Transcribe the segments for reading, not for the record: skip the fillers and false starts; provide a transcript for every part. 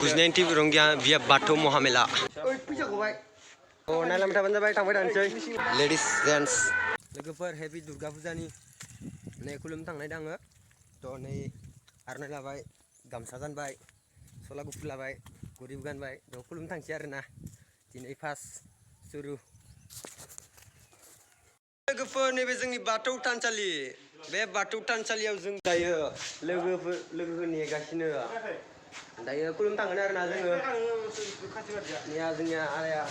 Kuznian TV rongya via Batu Mohamela. Oh, nalam taban jabai tangbai dansai. Ladies gents. Logofer happy Durga Puja ni. Nei kulum tangnai danga. To nei arnai labai gamsa ganbai. Sola gufur labai. Gurib ganbai. To kulum tangsi arena. Dinai pas suruh. Logofer nebe जोंनि बाथौ थानसालि. बे बाथौ थानसालियाव जों दायो लोगो नेगासिनो. दायो खुलुम थांगोन आरोना जोङो निया जोंनिया आलाया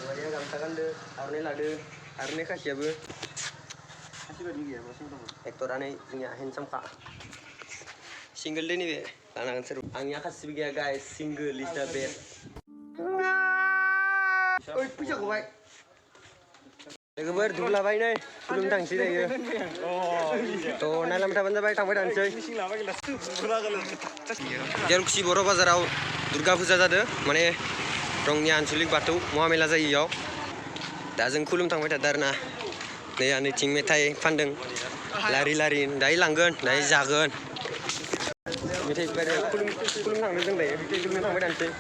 माबाया गामसा गानदो आरनाइ लादो आरनाइ खासियाबो एक्टरानै जोंनिया हेन्डसामखा सिंगोल दे नैबे लानांगोन सोर आंनिया खासिबो गैया guys single is the best ओइ फैसा गबाय लोगोफोर दुलाबाय नै खुलुम थांसै दायो थ' नायलाम थाबानो जाबाय थांबाय थानोसै जेरुखसि बर' बाजाराव दुर्गा फुजा जादों माने रंनि आनसलिक बाथौ महामेला जायो इयाव दा जों खुलुम थांबाय थादों आरोना नै नैथिं मेथाइ फानदों लारि लारि दायो लांगोन दायो जागोन मेथाइ खुलुम थांदों जों दायो खुलुम थांबाय थानोसै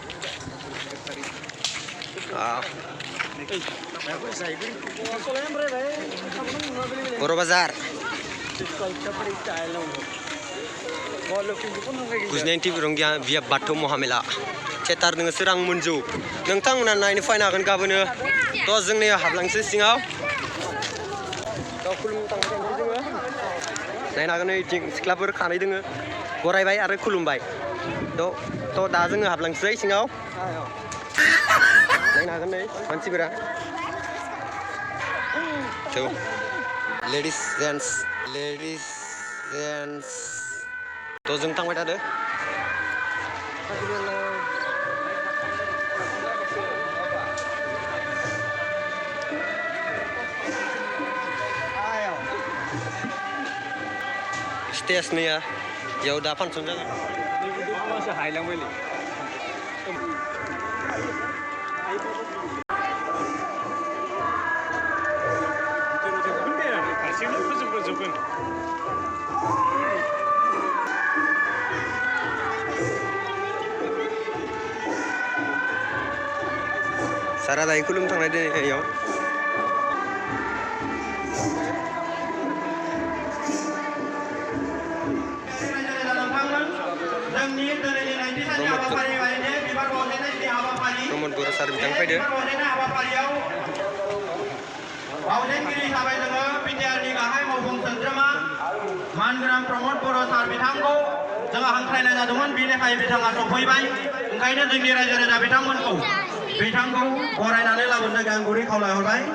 बर' बाजार Kuznian TV rongya via Batu Mohamela. Cetar dengan serang munju. Nentang mana ini fine akan kabunnya. Toh jeng ni hablangsir singau. Toh kulum tang tang juga. Naik akan ni jeng sekelapur kanai dengan. Borai baik ada kulum baik. Toh dah jeng hablangsir singau. Naik akan ni manci berah. Tuh, ladies gents. To जों थांबाय थादो stage नैया याव दा function जागोन Sarah dah kulum tangai deh ya. Nomor dua sar bintang pada. Mangram promote poro sar bitangko jangan hangkainya jaduman bine kai bitang atau koi bai hangkainya jengi raja raja bitang manko bitangko orang nane lah benda gangguan kau lah orang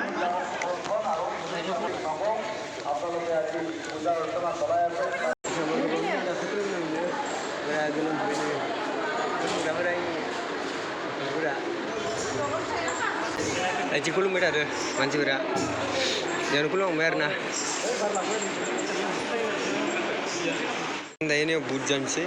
Aji kulum beda deh, manci beda. Jangan kulum bayar nah. Ini bujan sih.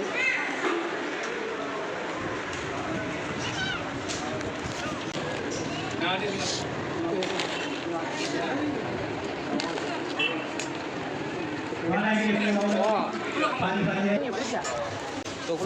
Tuh,